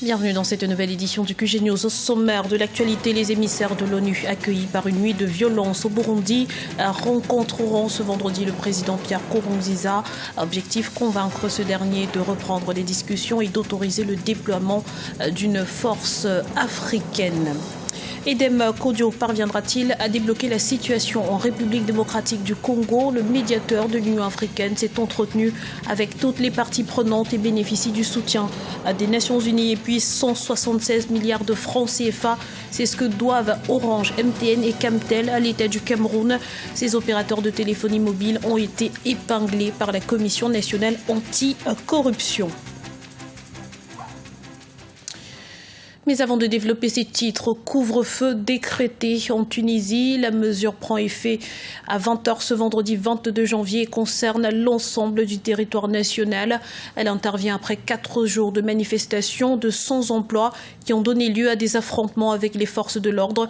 Bienvenue dans cette nouvelle édition du QG News. Au sommaire de l'actualité, les émissaires de l'ONU accueillis par une nuit de violence au Burundi rencontreront ce vendredi le président Pierre Nkurunziza. Objectif, convaincre ce dernier de reprendre les discussions et d'autoriser le déploiement d'une force africaine. Edem Kodio parviendra-t-il à débloquer la situation en République démocratique du Congo? Le médiateur de l'Union africaine s'est entretenu avec toutes les parties prenantes et bénéficie du soutien des Nations Unies et puis 176 milliards de francs CFA. C'est ce que doivent Orange, MTN et Camtel à l'État du Cameroun. Ces opérateurs de téléphonie mobile ont été épinglés par la Commission nationale anti-corruption. Mais avant de développer ces titres, couvre-feu décrété en Tunisie. La mesure prend effet à 20h ce vendredi 22 janvier et concerne l'ensemble du territoire national. Elle intervient après 4 jours de manifestations de sans-emploi qui ont donné lieu à des affrontements avec les forces de l'ordre.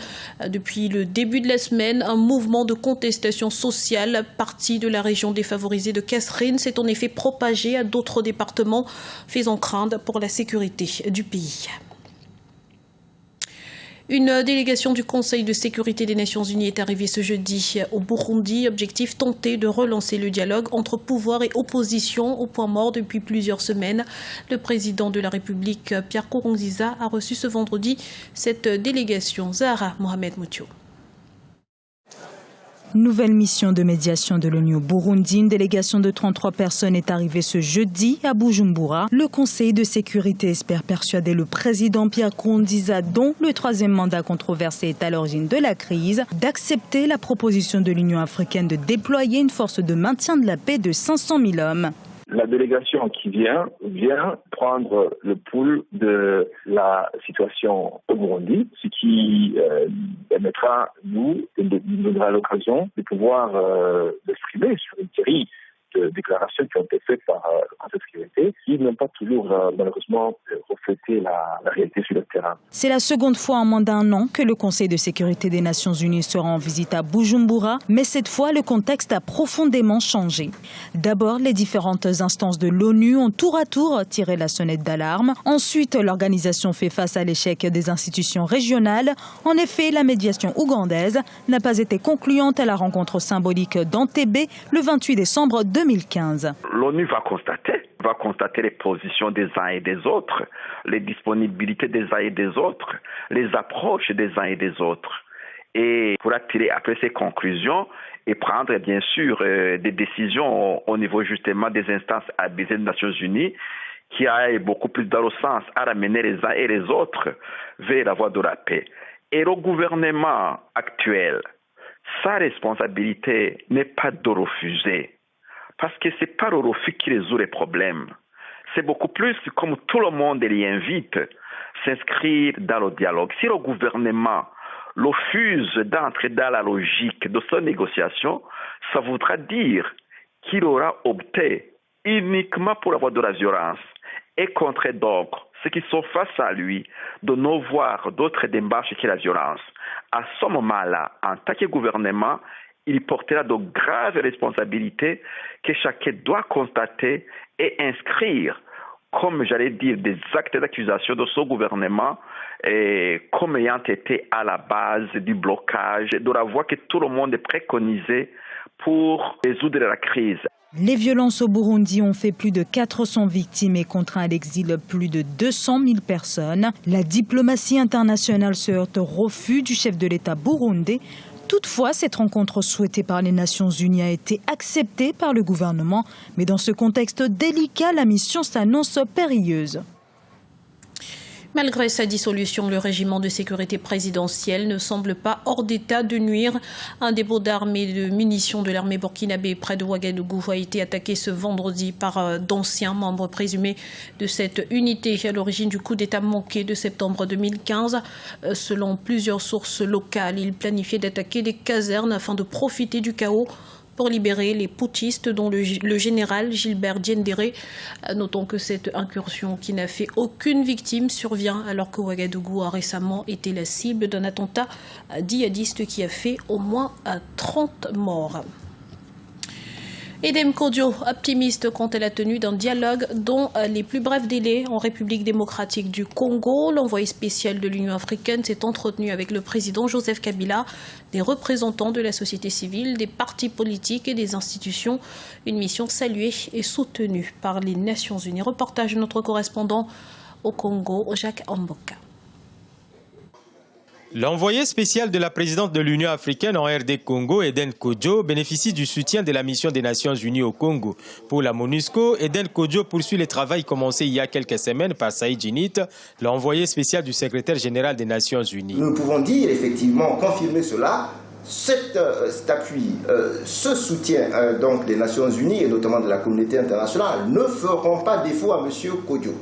Depuis le début de la semaine, un mouvement de contestation sociale parti de la région défavorisée de Kasserine s'est en effet propagé à d'autres départements, faisant craindre pour la sécurité du pays. Une délégation du Conseil de sécurité des Nations Unies est arrivée ce jeudi au Burundi. Objectif, tenter de relancer le dialogue entre pouvoir et opposition au point mort depuis plusieurs semaines. Le président de la République, Pierre Nkurunziza, a reçu ce vendredi cette délégation. Zahra Mohamed Moutio. Nouvelle mission de médiation de l'ONU au Burundi. Une délégation de 33 personnes est arrivée ce jeudi à Bujumbura. Le Conseil de sécurité espère persuader le président Pierre Nkurunziza, dont le 3e mandat controversé est à l'origine de la crise, d'accepter la proposition de l'Union africaine de déployer une force de maintien de la paix de 500 000 hommes. La délégation qui vient prendre le pouls de la situation au Burundi, ce qui permettra, nous donnera l'occasion de pouvoir l'exprimer sur une série de déclarations qui ont été faites par le Conseil de sécurité, qui n'ont pas toujours malheureusement reflété la réalité sur le terrain. C'est la seconde fois en moins d'1 an que le Conseil de sécurité des Nations Unies sera en visite à Bujumbura, mais cette fois le contexte a profondément changé. D'abord, les différentes instances de l'ONU ont tour à tour tiré la sonnette d'alarme. Ensuite, l'organisation fait face à l'échec des institutions régionales. En effet, la médiation ougandaise n'a pas été concluante à la rencontre symbolique d'Entebbe le 28 décembre 2015. L'ONU va constater les positions des uns et des autres, les disponibilités des uns et des autres, les approches des uns et des autres. Et pourra tirer après ces conclusions et prendre bien sûr des décisions au niveau justement des instances avisées des Nations Unies qui aillent beaucoup plus dans le sens à ramener les uns et les autres vers la voie de la paix. Et le gouvernement actuel, sa responsabilité n'est pas de refuser. Parce que ce n'est pas le refus qui résout les problèmes. C'est beaucoup plus comme tout le monde l'y invite, s'inscrire dans le dialogue. Si le gouvernement refuse d'entrer dans la logique de sa négociation, ça voudra dire qu'il aura opté uniquement pour la voie de la violence et contre donc ceux qui sont face à lui de ne voir d'autres démarches que la violence. À ce moment-là, en tant que gouvernement, il portera de graves responsabilités que chacun doit constater et inscrire, comme j'allais dire, des actes d'accusation de ce gouvernement comme ayant été à la base du blocage, de la voie que tout le monde préconisait pour résoudre la crise. Les violences au Burundi ont fait plus de 400 victimes et contraint à l'exil plus de 200 000 personnes. La diplomatie internationale se heurte au refus du chef de l'État burundais. Toutefois, cette rencontre souhaitée par les Nations Unies a été acceptée par le gouvernement. Mais dans ce contexte délicat, la mission s'annonce périlleuse. Malgré sa dissolution, le régiment de sécurité présidentielle ne semble pas hors d'état de nuire. Un dépôt d'armes et de munitions de l'armée burkinabé près de Ouagadougou a été attaqué ce vendredi par d'anciens membres présumés de cette unité à l'origine du coup d'État manqué de septembre 2015. Selon plusieurs sources locales, ils planifiaient d'attaquer des casernes afin de profiter du chaos pour libérer les putschistes, dont le général Gilbert Diendéré. Notons que cette incursion, qui n'a fait aucune victime, survient alors que Ouagadougou a récemment été la cible d'un attentat djihadiste qui a fait au moins 30 morts. Edem Kodjo, optimiste quant à la tenue d'un dialogue dans les plus brefs délais en République démocratique du Congo. L'envoyé spécial de l'Union africaine s'est entretenu avec le président Joseph Kabila, des représentants de la société civile, des partis politiques et des institutions. Une mission saluée et soutenue par les Nations Unies. Reportage de notre correspondant au Congo, Jacques Amboka. L'envoyé spécial de la présidente de l'Union africaine en RD Congo, Eden Kodjo, bénéficie du soutien de la mission des Nations Unies au Congo. Pour la MONUSCO, Eden Kodjo poursuit le travail commencé il y a quelques semaines par Saïd Djinit, l'envoyé spécial du secrétaire général des Nations Unies. Nous pouvons dire, effectivement, confirmer cela, cet appui, ce soutien donc des Nations Unies et notamment de la communauté internationale ne feront pas défaut à M. Kodjo.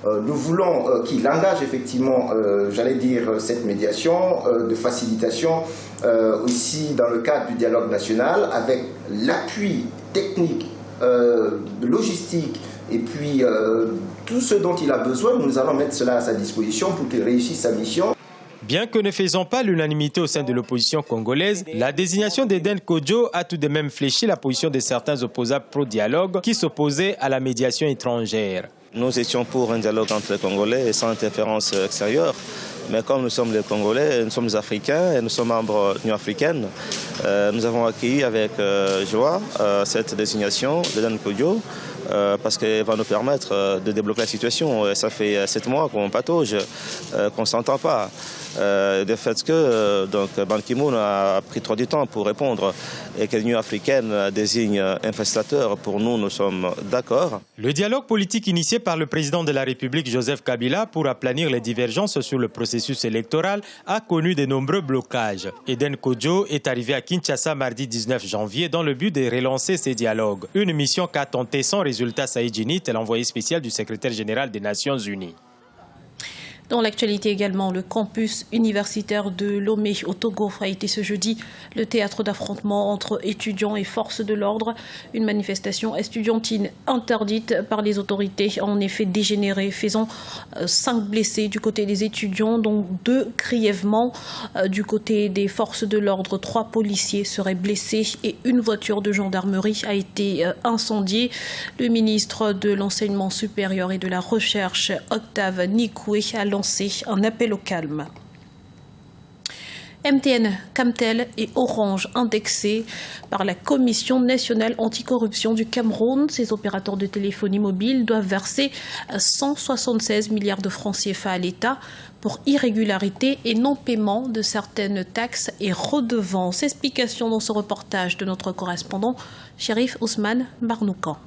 Nous voulons qu'il engage effectivement, j'allais dire, cette médiation de facilitation aussi dans le cadre du dialogue national avec l'appui technique, logistique et puis tout ce dont il a besoin. Nous allons mettre cela à sa disposition pour qu'il réussisse sa mission. Bien que ne faisant pas l'unanimité au sein de l'opposition congolaise, la désignation d'Eden Kodjo a tout de même fléchi la position de certains opposables pro-dialogue qui s'opposaient à la médiation étrangère. Nous étions pour un dialogue entre les Congolais sans interférence extérieure. Mais comme nous sommes les Congolais, nous sommes les Africains et nous sommes membres de l'Union africaine, nous avons accueilli avec joie cette désignation d'Eden Kodjo parce qu'elle va nous permettre de débloquer la situation. Et ça fait 7 mois qu'on patauge, qu'on ne s'entend pas. Le fait que Ban Ki-moon a pris trop du temps pour répondre et que l'Union africaine désigne un facilitateur, pour nous, nous sommes d'accord. Le dialogue politique initié par le président de la République, Joseph Kabila, pour aplanir les divergences sur le processus électoral a connu de nombreux blocages. Eden Kodjo est arrivé à Kinshasa mardi 19 janvier dans le but de relancer ces dialogues. Une mission qu'a tenté sans résultat Saïd Djinit, l'envoyé spécial du secrétaire général des Nations Unies. Dans l'actualité également, le campus universitaire de Lomé au Togo a été ce jeudi le théâtre d'affrontements entre étudiants et forces de l'ordre. Une manifestation estudiantine interdite par les autorités a en effet dégénéré, faisant 5 blessés du côté des étudiants, dont 2 grièvement. Du côté des forces de l'ordre, 3 policiers seraient blessés et une voiture de gendarmerie a été incendiée. Le ministre de l'Enseignement supérieur et de la Recherche, Octave Nikoué, a lancé un appel au calme. MTN, Camtel et Orange indexés par la Commission nationale anticorruption du Cameroun. Ces opérateurs de téléphonie mobile doivent verser 176 milliards de francs CFA à l'État pour irrégularité et non-paiement de certaines taxes et redevances. Explication dans ce reportage de notre correspondant Chérif Ousmane Barnoukan.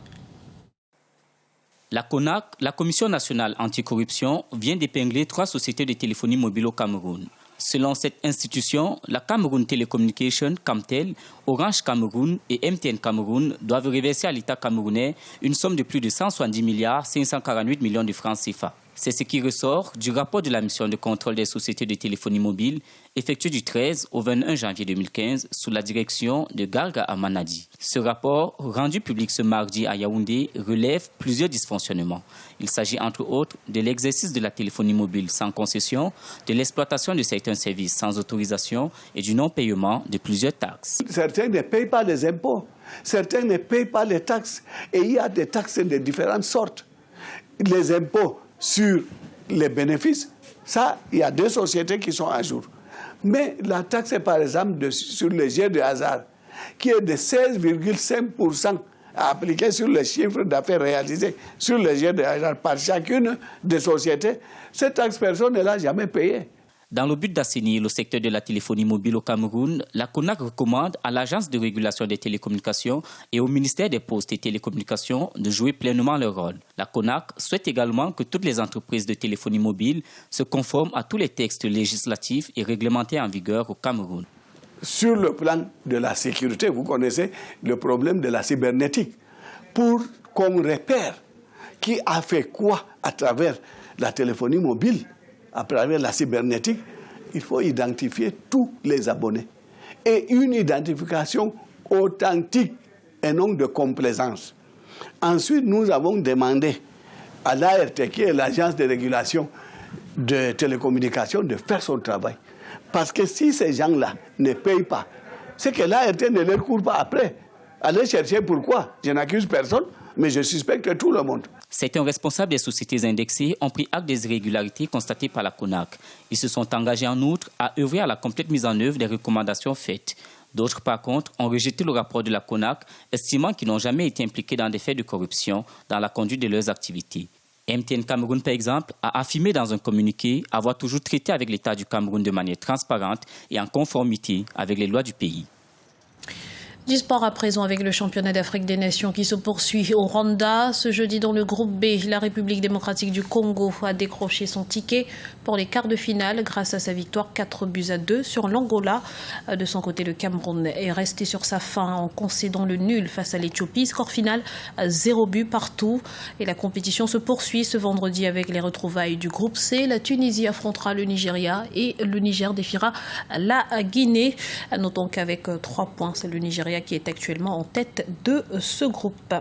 La CONAC, la Commission nationale anticorruption, vient d'épingler 3 sociétés de téléphonie mobile au Cameroun. Selon cette institution, la Cameroun Telecommunication, Camtel, Orange Cameroun et MTN Cameroun doivent reverser à l'État camerounais une somme de plus de 170 milliards 548 millions de francs CFA. C'est ce qui ressort du rapport de la mission de contrôle des sociétés de téléphonie mobile effectué du 13 au 21 janvier 2015 sous la direction de Garga Amanadi. Ce rapport, rendu public ce mardi à Yaoundé, relève plusieurs dysfonctionnements. Il s'agit entre autres de l'exercice de la téléphonie mobile sans concession, de l'exploitation de certains services sans autorisation et du non-paiement de plusieurs taxes. Certains ne payent pas les impôts, certains ne payent pas les taxes et il y a des taxes de différentes sortes. Les impôts sur les bénéfices, ça, il y a 2 sociétés qui sont à jour. Mais la taxe, par exemple, sur les jeux de hasard, qui est de 16,5% à appliquer sur les chiffres d'affaires réalisés sur les jeux de hasard par chacune des sociétés, cette taxe, personne ne l'a jamais payée. Dans le but d'assainir le secteur de la téléphonie mobile au Cameroun, la CONAC recommande à l'Agence de régulation des télécommunications et au ministère des Postes et Télécommunications de jouer pleinement leur rôle. La CONAC souhaite également que toutes les entreprises de téléphonie mobile se conforment à tous les textes législatifs et réglementaires en vigueur au Cameroun. Sur le plan de la sécurité, vous connaissez le problème de la cybernétique. Pour qu'on repère qui a fait quoi à travers la téléphonie mobile, à travers la cybernétique, il faut identifier tous les abonnés. Et une identification authentique et non de complaisance. Ensuite, nous avons demandé à l'ART, qui est l'agence de régulation de télécommunications, de faire son travail. Parce que si ces gens-là ne payent pas, c'est que l'ART ne leur court pas après. Allez chercher pourquoi. Je n'accuse personne, mais je suspecte tout le monde. Certains responsables des sociétés indexées ont pris acte des irrégularités constatées par la CONAC. Ils se sont engagés en outre à œuvrer à la complète mise en œuvre des recommandations faites. D'autres, par contre, ont rejeté le rapport de la CONAC, estimant qu'ils n'ont jamais été impliqués dans des faits de corruption dans la conduite de leurs activités. MTN Cameroun, par exemple, a affirmé dans un communiqué avoir toujours traité avec l'État du Cameroun de manière transparente et en conformité avec les lois du pays. Du sport à présent avec le championnat d'Afrique des Nations qui se poursuit au Rwanda. Ce jeudi dans le groupe B, la République démocratique du Congo a décroché son ticket pour les quarts de finale grâce à sa victoire 4-2 sur l'Angola. De son côté, le Cameroun est resté sur sa faim en concédant le nul face à l'Éthiopie. Score final 0 but partout. Et la compétition se poursuit ce vendredi avec les retrouvailles du groupe C. La Tunisie affrontera le Nigeria et le Niger défiera la Guinée. Notons qu'avec 3 points, c'est le Nigeria qui est actuellement en tête de ce groupe.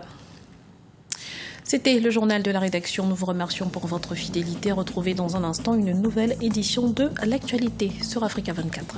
C'était le journal de la rédaction. Nous vous remercions pour votre fidélité. Retrouvez dans un instant une nouvelle édition de l'actualité sur Africa 24.